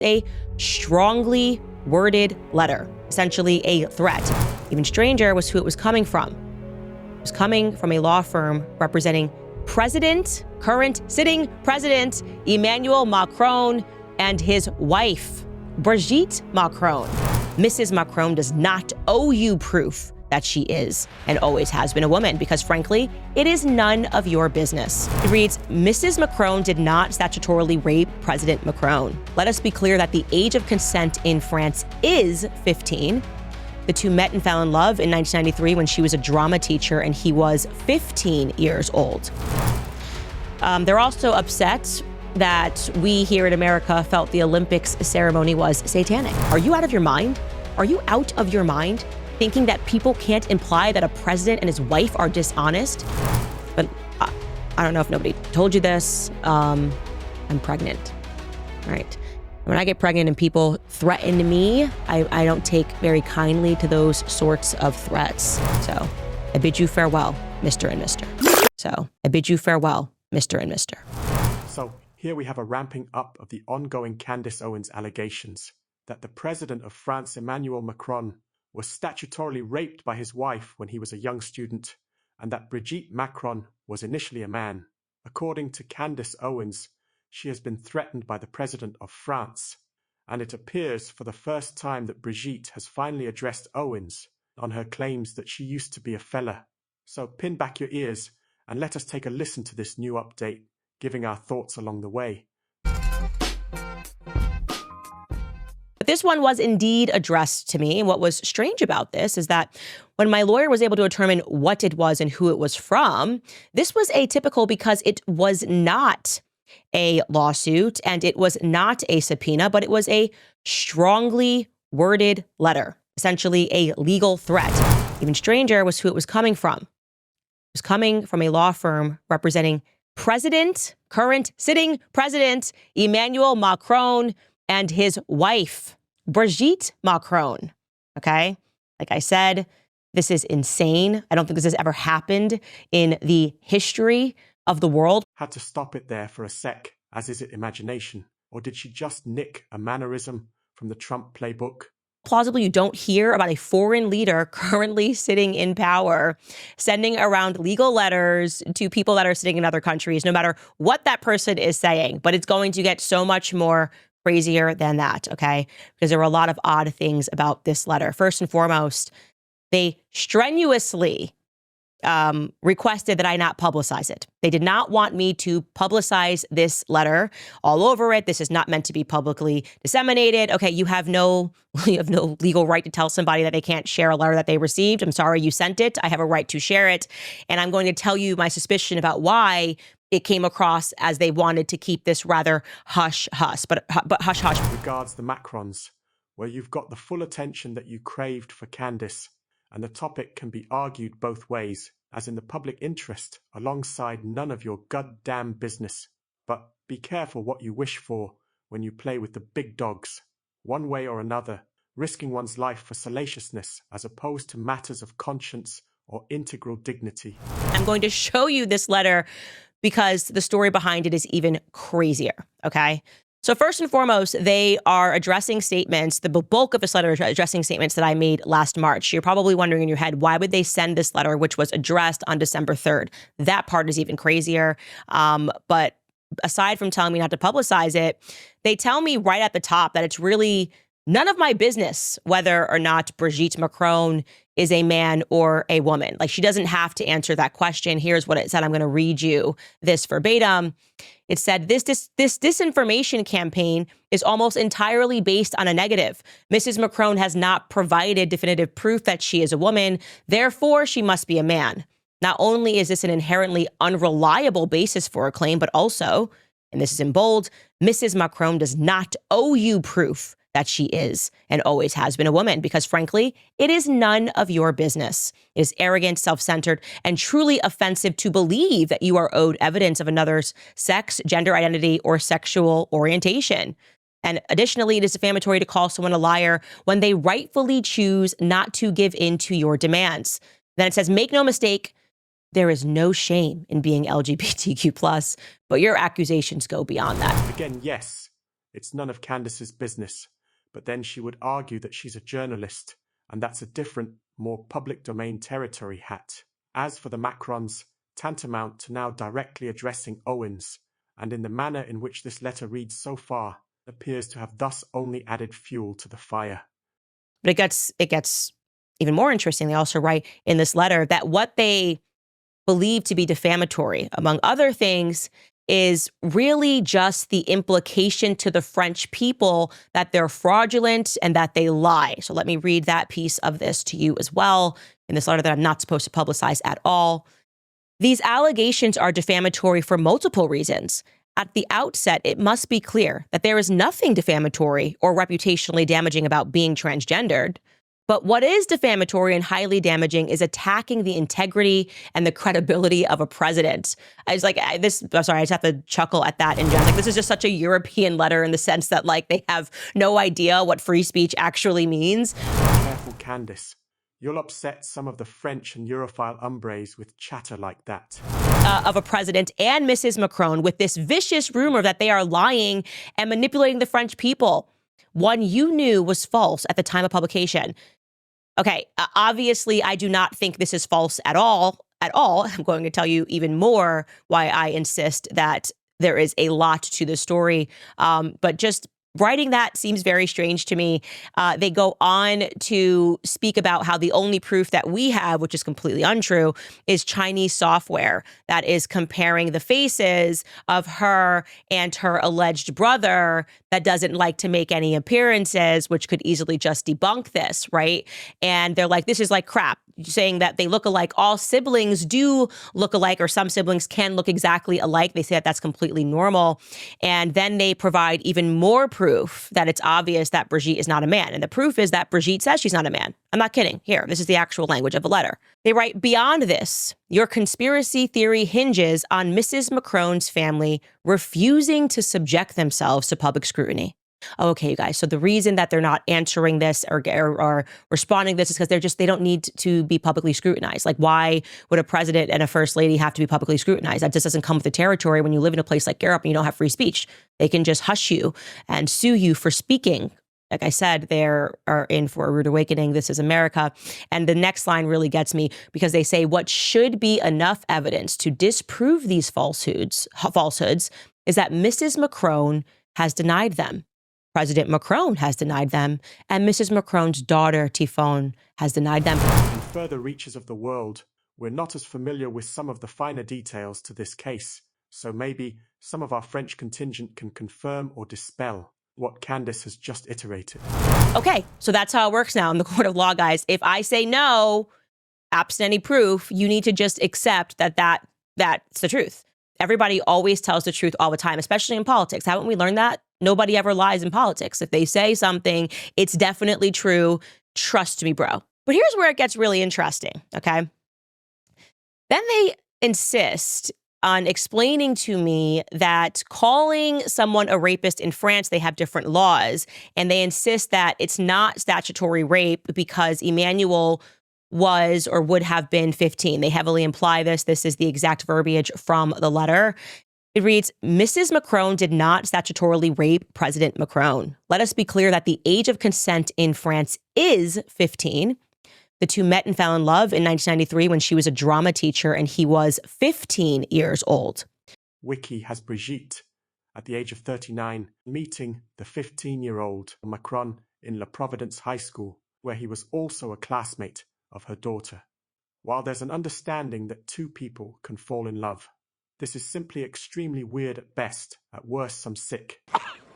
a strongly worded letter, essentially a threat. Even stranger was who it was coming from. It was coming from a law firm representing current sitting president, Emmanuel Macron, and his wife, Brigitte Macron. Mrs. Macron does not owe you proof that she is and always has been a woman, because frankly, it is none of your business. It reads, Mrs. Macron did not statutorily rape President Macron. Let us be clear that the age of consent in France is 15. The two met and fell in love in 1993 when she was a drama teacher and he was 15 years old. They're also upset that we here in America felt the Olympics ceremony was satanic. Are you out of your mind? Are you out of your mind thinking that people can't imply that a president and his wife are dishonest? But I don't know if nobody told you this. I'm pregnant. All right. When I get pregnant and people threaten me, I don't take very kindly to those sorts of threats. So I bid you farewell, Mr. and Mr. So I bid you farewell, Mr. and Mr. So here we have a ramping up of the ongoing Candace Owens allegations that the president of France, Emmanuel Macron, was statutorily raped by his wife when he was a young student, and that Brigitte Macron was initially a man. According to Candace Owens, she has been threatened by the president of France, and it appears for the first time that Brigitte has finally addressed Owens on her claims that she used to be a fella. So pin back your ears and let us take a listen to this new update, giving our thoughts along the way. This one was indeed addressed to me. And what was strange about this is that when my lawyer was able to determine what it was and who it was from, this was atypical because it was not a lawsuit and it was not a subpoena, but it was a strongly worded letter, essentially a legal threat. Even stranger was who it was coming from. It was coming from a law firm representing current sitting president, Emmanuel Macron, and his wife, Brigitte Macron. Okay? Like I said, this is insane. I don't think this has ever happened in the history of the world. Had to stop it there for a sec, as is it imagination? Or did she just nick a mannerism from the Trump playbook? Plausibly, you don't hear about a foreign leader currently sitting in power, sending around legal letters to people that are sitting in other countries, no matter what that person is saying. But it's going to get so much more crazier than that, okay? Because there were a lot of odd things about this letter. First and foremost, they strenuously requested that I not publicize it. They did not want me to publicize this letter all over it. This is not meant to be publicly disseminated. Okay, you have no legal right to tell somebody that they can't share a letter that they received. I'm sorry you sent it. I have a right to share it. And I'm going to tell you my suspicion about why it came across as they wanted to keep this rather hush-hush, but hush-hush. Regards the Macrons, where you've got the full attention that you craved for Candace, and the topic can be argued both ways, as in the public interest, alongside none of your goddamn business. But be careful what you wish for when you play with the big dogs, one way or another, risking one's life for salaciousness as opposed to matters of conscience or integral dignity. I'm going to show you this letter because the story behind it is even crazier, okay? So first and foremost, they are addressing statements, the bulk of this letter is addressing statements that I made last March. You're probably wondering in your head, why would they send this letter, which was addressed on December 3rd? That part is even crazier. But aside from telling me not to publicize it, they tell me right at the top that it's really none of my business whether or not Brigitte Macron is a man or a woman. Like, she doesn't have to answer that question. Here's what it said. I'm going to read you this verbatim. It said, this disinformation campaign is almost entirely based on a negative. Mrs. Macron has not provided definitive proof that she is a woman. Therefore, she must be a man. Not only is this an inherently unreliable basis for a claim, but also, and this is in bold, Mrs. Macron does not owe you proof that she is and always has been a woman, because frankly, it is none of your business. It is arrogant, self-centered, and truly offensive to believe that you are owed evidence of another's sex, gender identity, or sexual orientation. And additionally, it is defamatory to call someone a liar when they rightfully choose not to give in to your demands. Then it says, make no mistake, there is no shame in being LGBTQ+, but your accusations go beyond that. Again, yes, It's none of Candace's business, but then she would argue that she's a journalist, and that's a different, more public domain territory hat. As for the Macrons, tantamount to now directly addressing Owens, and in the manner in which this letter reads so far, appears to have thus only added fuel to the fire. But it gets even more interesting. They also write in this letter that what they believe to be defamatory, among other things, is really just the implication to the French people that they're fraudulent and that they lie. So let me read that piece of this to you as well in this letter that I'm not supposed to publicize at all. These allegations are defamatory for multiple reasons. At the outset, it must be clear that there is nothing defamatory or reputationally damaging about being transgendered. But what is defamatory and highly damaging is attacking the integrity and the credibility of a president. I was like, I'm sorry, I just have to chuckle at that in general. Like, this is just such a European letter in the sense that, like, they have no idea what free speech actually means. Careful, Candace. You'll upset some of the French and Europhile hombres with chatter like that. Of a president and Mrs. Macron with this vicious rumor that they are lying and manipulating the French people. One you knew was false at the time of publication. Okay, obviously, I do not think this is false at all. I'm going to tell you even more why I insist that there is a lot to the story. But just writing that seems very strange to me. They go on to speak about how the only proof that we have, which is completely untrue, is Chinese software that is comparing the faces of her and her alleged brother that doesn't like to make any appearances, which could easily just debunk this, right? And they're like, this is like crap, saying that they look alike. All siblings do look alike, or some siblings can look exactly alike. They say that that's completely normal. And then they provide even more proof that it's obvious that Brigitte is not a man. And the proof is that Brigitte says she's not a man. I'm not kidding. Here, this is the actual language of the letter. They write, beyond this, your conspiracy theory hinges on Mrs. Macron's family refusing to subject themselves to public scrutiny. Okay, you guys. So the reason that they're not answering this or responding to this is because they don't need to be publicly scrutinized. Like, why would a president and a first lady have to be publicly scrutinized? That just doesn't come with the territory when you live in a place like Europe and you don't have free speech. They can just hush you and sue you for speaking. Like I said, they are in for a rude awakening. This is America. And the next line really gets me because they say what should be enough evidence to disprove these falsehoods is that Mrs. Macron has denied them. President Macron has denied them, and Mrs. Macron's daughter, Tifone, has denied them. In further reaches of the world, we're not as familiar with some of the finer details to this case, so maybe some of our French contingent can confirm or dispel what Candace has just iterated. Okay, so that's how it works now in the court of law, guys. If I say no, absent any proof, you need to just accept that's the truth. Everybody always tells the truth all the time, especially in politics. Haven't we learned that? Nobody ever lies in politics. If they say something, it's definitely true. Trust me, bro. But here's where it gets really interesting, okay? Then they insist on explaining to me that calling someone a rapist in France, they have different laws, and they insist that it's not statutory rape because Emmanuel was or would have been 15. They heavily imply this. This is the exact verbiage from the letter. It reads, Mrs. Macron did not statutorily rape President Macron. Let us be clear that the age of consent in France is 15. The two met and fell in love in 1993 when she was a drama teacher and he was 15 years old. Wiki has Brigitte, at the age of 39, meeting the 15-year-old Macron in La Providence High School, where he was also a classmate of her daughter. While there's an understanding that two people can fall in love, this is simply extremely weird at best, at worst some sick.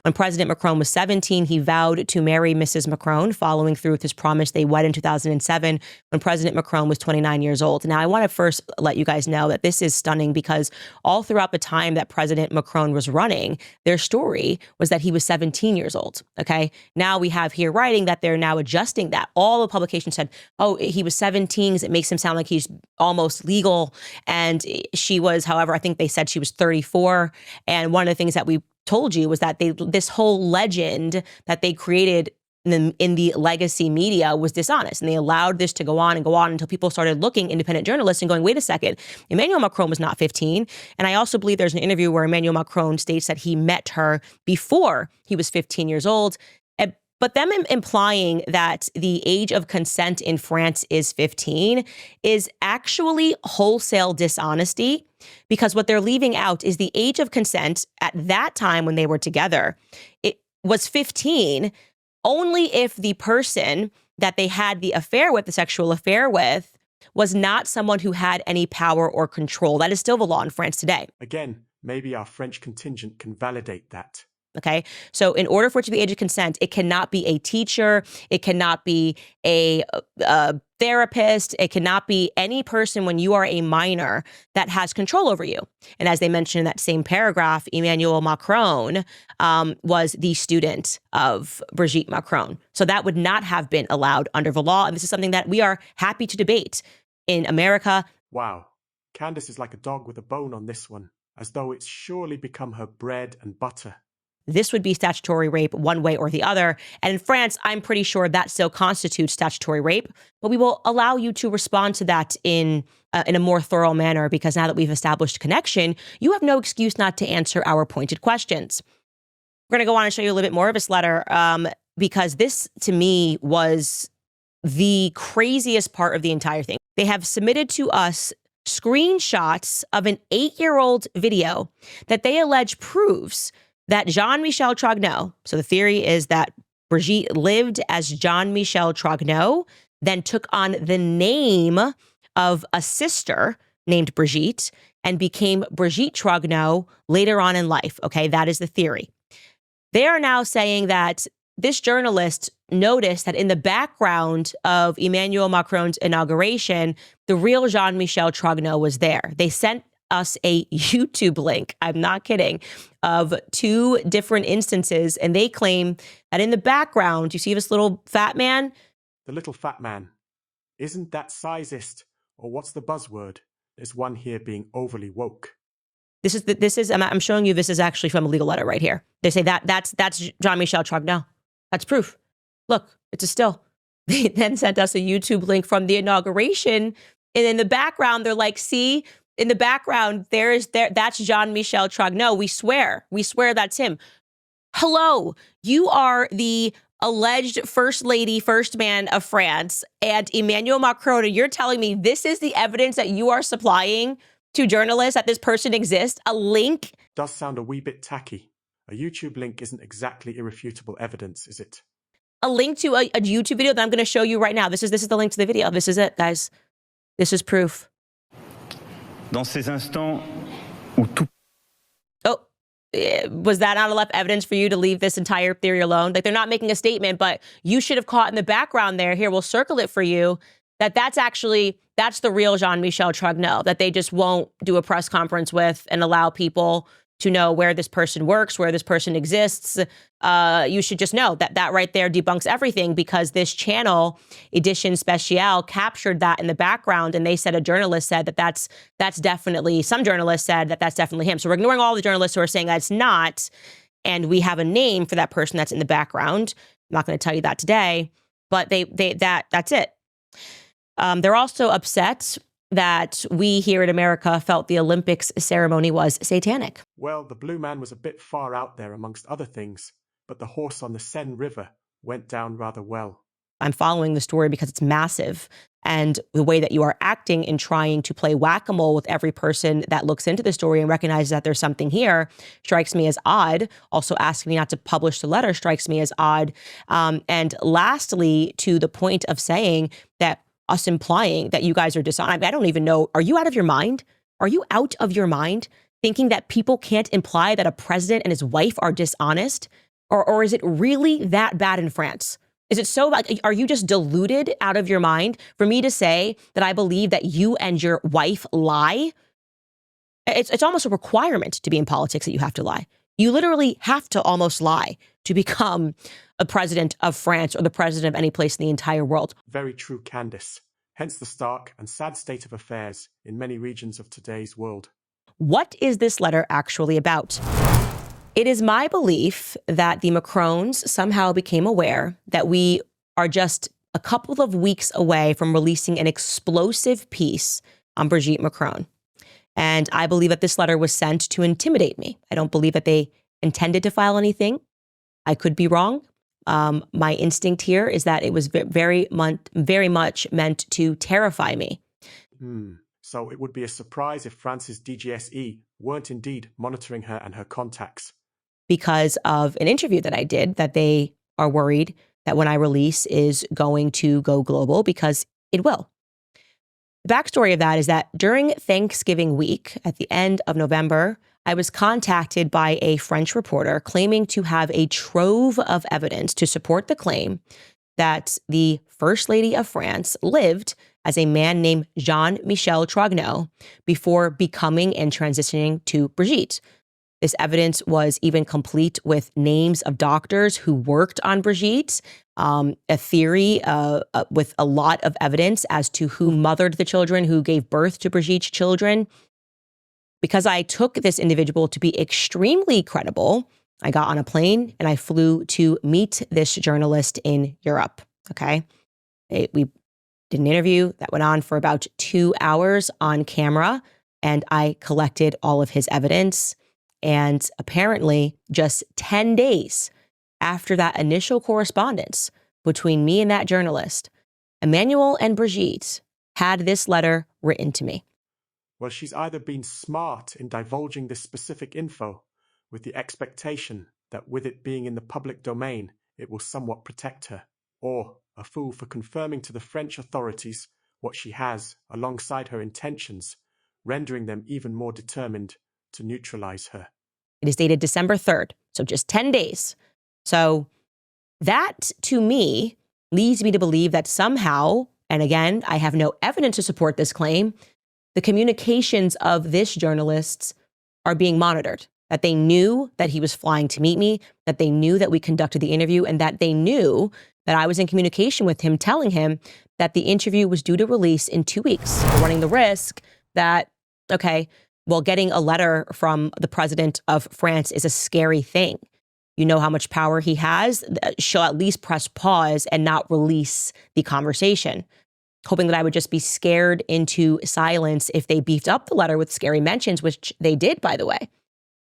When President Macron was 17, he vowed to marry Mrs. Macron, following through with his promise. They wed in 2007 when President Macron was 29 years old. Now, I want to first let you guys know that this is stunning because all throughout the time that President Macron was running, their story was that he was 17 years old, okay? Now we have here writing that they're now adjusting that. All the publications said, oh, he was 17, it makes him sound like he's almost legal. And she was, however, I think they said she was 34. And one of the things that we told you was that this whole legend that they created in the legacy media was dishonest. And they allowed this to go on until people started looking, independent journalists, and going, wait a second, Emmanuel Macron was not 15. And I also believe there's an interview where Emmanuel Macron states that he met her before he was 15 years old. But them implying that the age of consent in France is 15 is actually wholesale dishonesty, because what they're leaving out is the age of consent at that time when they were together. It was 15 only if the person that they had the affair with, the sexual affair with, was not someone who had any power or control. That is still the law in France today. Again, maybe our French contingent can validate that. Okay, so in order for it to be age of consent, it cannot be a teacher, it cannot be a therapist, it cannot be any person when you are a minor that has control over you. And as they mentioned in that same paragraph, Emmanuel Macron was the student of Brigitte Macron. So that would not have been allowed under the law. And this is something that we are happy to debate in America. Wow, Candace is like a dog with a bone on this one, as though it's surely become her bread and butter. This would be statutory rape one way or the other. And in France, I'm pretty sure that still constitutes statutory rape. But we will allow you to respond to that in a more thorough manner, because now that we've established connection, you have no excuse not to answer our pointed questions. We're going to go on and show you a little bit more of this letter, because this, to me, was the craziest part of the entire thing. They have submitted to us screenshots of an 8-year-old video that they allege proves that Jean-Michel Trogneau, so the theory is that Brigitte lived as Jean-Michel Trogneau, then took on the name of a sister named Brigitte and became Brigitte Trogneau later on in life. Okay, that is the theory. They are now saying that this journalist noticed that in the background of Emmanuel Macron's inauguration, the real Jean-Michel Trogneau was there. They sent us a YouTube link, I'm not kidding, of 2 different instances. And they claim that in the background, you see this little fat man? The little fat man. Isn't that sizist? Or what's the buzzword? There's one here being overly woke. I'm showing you, this is actually from a legal letter right here. They say that's Jean-Michel Trogneau. That's proof. Look, it's a still. They then sent us a YouTube link from the inauguration. And in the background, they're like, see, in the background, that's Jean-Michel Trogneau. We swear that's him. Hello, you are the alleged first lady, first man of France, and Emmanuel Macron, and you're telling me this is the evidence that you are supplying to journalists that this person exists? A link? Does sound a wee bit tacky. A YouTube link isn't exactly irrefutable evidence, is it? A link to a YouTube video that I'm going to show you right now. This is the link to the video. This is it, guys. This is proof. Dans ces instants où tout... Oh, was that not enough evidence for you to leave this entire theory alone? Like, they're not making a statement, but you should have caught in the background there. Here, we'll circle it for you. That's the real Jean-Michel Trogneau that they just won't do a press conference with and allow people to know where this person works, where this person exists. You should just know that right there debunks everything, because this channel, Edition Speciale, captured that in the background. And they said, a journalist said that's definitely, some journalists said that's definitely him. So we're ignoring all the journalists who are saying that's not. And we have a name for that person that's in the background. I'm not going to tell you that today, but that's it. They're also upset that we here in America felt the Olympics ceremony was satanic. Well, the blue man was a bit far out there amongst other things, but the horse on the Seine River went down rather well. I'm following the story because it's massive. And the way that you are acting in trying to play whack-a-mole with every person that looks into the story and recognizes that there's something here strikes me as odd. Also, asking me not to publish the letter strikes me as odd. And lastly, to the point of saying that us implying that you guys are dishonest. I don't even know. Are you out of your mind? Are you out of your mind thinking that people can't imply that a president and his wife are dishonest? Or is it really that bad in France? Is it so like, are you just deluded out of your mind for me to say that I believe that you and your wife lie? It's almost a requirement to be in politics that you have to lie. You literally have to almost lie to become a president of France or the president of any place in the entire world. Very true, Candace. Hence the stark and sad state of affairs in many regions of today's world. What is this letter actually about? It is my belief that the Macrons somehow became aware that we are just a couple of weeks away from releasing an explosive piece on Brigitte Macron. And I believe that this letter was sent to intimidate me. I don't believe that they intended to file anything. I could be wrong. My instinct here is that it was very much meant to terrify me. So it would be a surprise if France's DGSE weren't indeed monitoring her and her contacts. Because of an interview that I did, that they are worried that when I release is going to go global, because it will. The backstory of that is that during Thanksgiving week, at the end of November, I was contacted by a French reporter claiming to have a trove of evidence to support the claim that the First Lady of France lived as a man named Jean-Michel Trogneux before becoming and transitioning to Brigitte. This evidence was even complete with names of doctors who worked on Brigitte, a theory with a lot of evidence as to who mothered the children, who gave birth to Brigitte's children. Because I took this individual to be extremely credible, I got on a plane and I flew to meet this journalist in Europe, okay? We did an interview that went on for about 2 hours on camera, and I collected all of his evidence. And apparently, just 10 days after that initial correspondence between me and that journalist, Emmanuel and Brigitte had this letter written to me. Well, she's either been smart in divulging this specific info with the expectation that with it being in the public domain, it will somewhat protect her, or a fool for confirming to the French authorities what she has alongside her intentions, rendering them even more determined to neutralize her. It is dated December 3rd, so just 10 days. So that, to me, leads me to believe that somehow, and again, I have no evidence to support this claim, the communications of this journalist are being monitored, that they knew that he was flying to meet me, that they knew that we conducted the interview, and that they knew that I was in communication with him, telling him that the interview was due to release in 2 weeks. We're running the risk that, okay, well, getting a letter from the president of France is a scary thing. You know how much power he has. She'll at least press pause and not release the conversation, hoping that I would just be scared into silence if they beefed up the letter with scary mentions, which they did, by the way.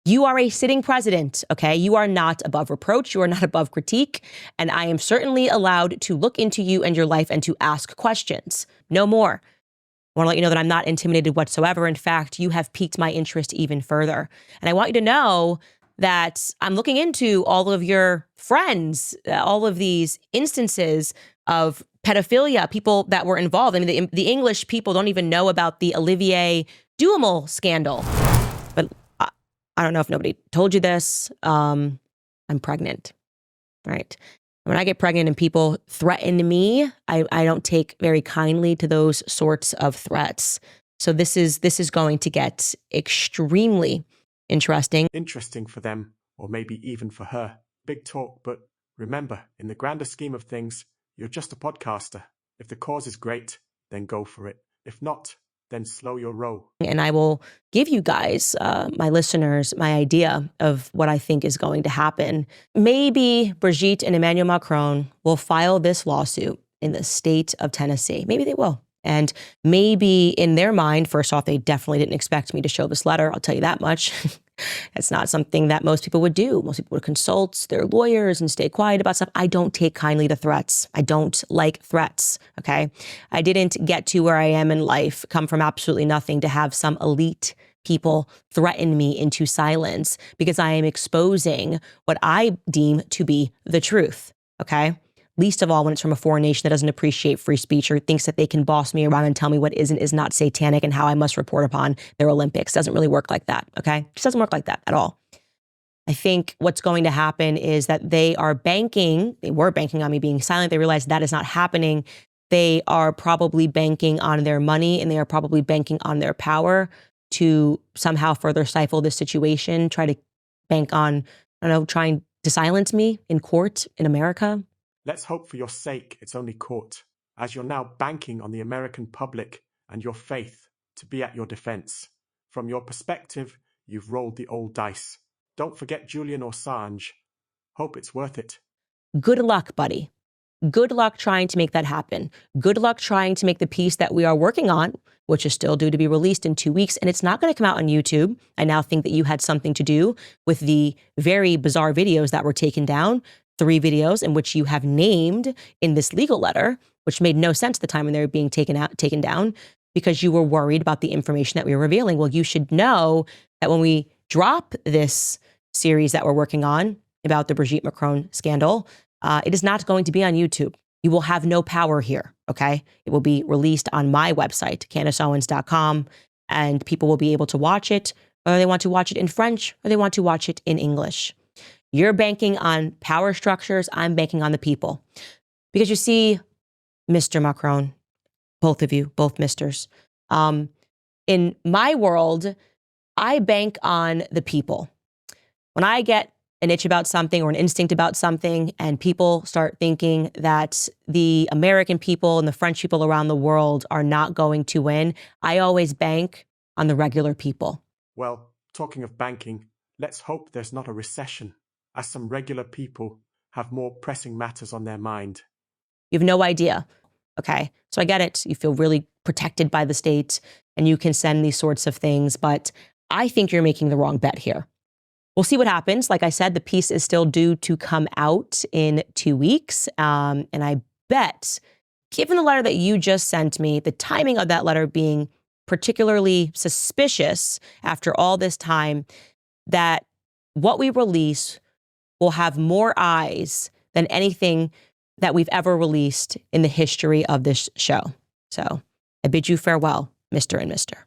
You are a sitting president, okay? You are not above reproach. You are not above critique. And I am certainly allowed to look into you and your life and to ask questions. No more. I want to let you know that I'm not intimidated whatsoever. In fact, you have piqued my interest even further. And I want you to know that I'm looking into all of your friends, all of these instances of pedophilia, people that were involved. I mean, the English people don't even know about the Olivier Duhamel scandal. But I don't know if nobody told you this. I'm pregnant, right? When I get pregnant and people threaten me, I don't take very kindly to those sorts of threats. So this is going to get extremely interesting. Interesting for them, or maybe even for her. Big talk, but remember, in the grander scheme of things, you're just a podcaster. If the cause is great, then go for it. If not, then slow your roll. And I will give you guys, my listeners, my idea of what I think is going to happen. Maybe Brigitte and Emmanuel Macron will file this lawsuit in the state of Tennessee. Maybe they will. And maybe in their mind, first off, they definitely didn't expect me to show this letter. I'll tell you that much. That's not something that most people would do. Most people would consult their lawyers and stay quiet about stuff. I don't take kindly to threats. I don't like threats, okay? I didn't get to where I am in life, come from absolutely nothing, to have some elite people threaten me into silence because I am exposing what I deem to be the truth, okay? Least of all when it's from a foreign nation that doesn't appreciate free speech or thinks that they can boss me around and tell me what is and is not satanic and how I must report upon their Olympics. Doesn't really work like that, okay? It just doesn't work like that at all. I think what's going to happen is that they were banking on me being silent. They realized that is not happening. They are probably banking on their money and they are probably banking on their power to somehow further stifle this situation, try to bank on, trying to silence me in court in America. Let's hope for your sake it's only court, as you're now banking on the American public and your faith to be at your defense. From your perspective, you've rolled the old dice. Don't forget Julian Assange. Hope it's worth it. Good luck, buddy. Good luck trying to make that happen. Good luck trying to make the piece that we are working on, which is still due to be released in 2 weeks, and it's not going to come out on YouTube. I now think that you had something to do with the very bizarre videos that were taken down, 3 videos in which you have named in this legal letter, which made no sense at the time when they were being taken down, because you were worried about the information that we were revealing. Well, you should know that when we drop this series that we're working on about the Brigitte Macron scandal, it is not going to be on YouTube. You will have no power here, okay? It will be released on my website, CandaceOwens.com, and people will be able to watch it, whether they want to watch it in French or they want to watch it in English. You're banking on power structures. I'm banking on the people. Because you see, Mr. Macron, both of you, both misters, in my world, I bank on the people. When I get an itch about something or an instinct about something, and people start thinking that the American people and the French people around the world are not going to win, I always bank on the regular people. Well, talking of banking, let's hope there's not a recession, as some regular people have more pressing matters on their mind. You have no idea. Okay, so I get it. You feel really protected by the state and you can send these sorts of things, but I think you're making the wrong bet here. We'll see what happens. Like I said, the piece is still due to come out in 2 weeks. And I bet, given the letter that you just sent me, the timing of that letter being particularly suspicious after all this time, that what we release will have more eyes than anything that we've ever released in the history of this show. So I bid you farewell, Mr. and Mr.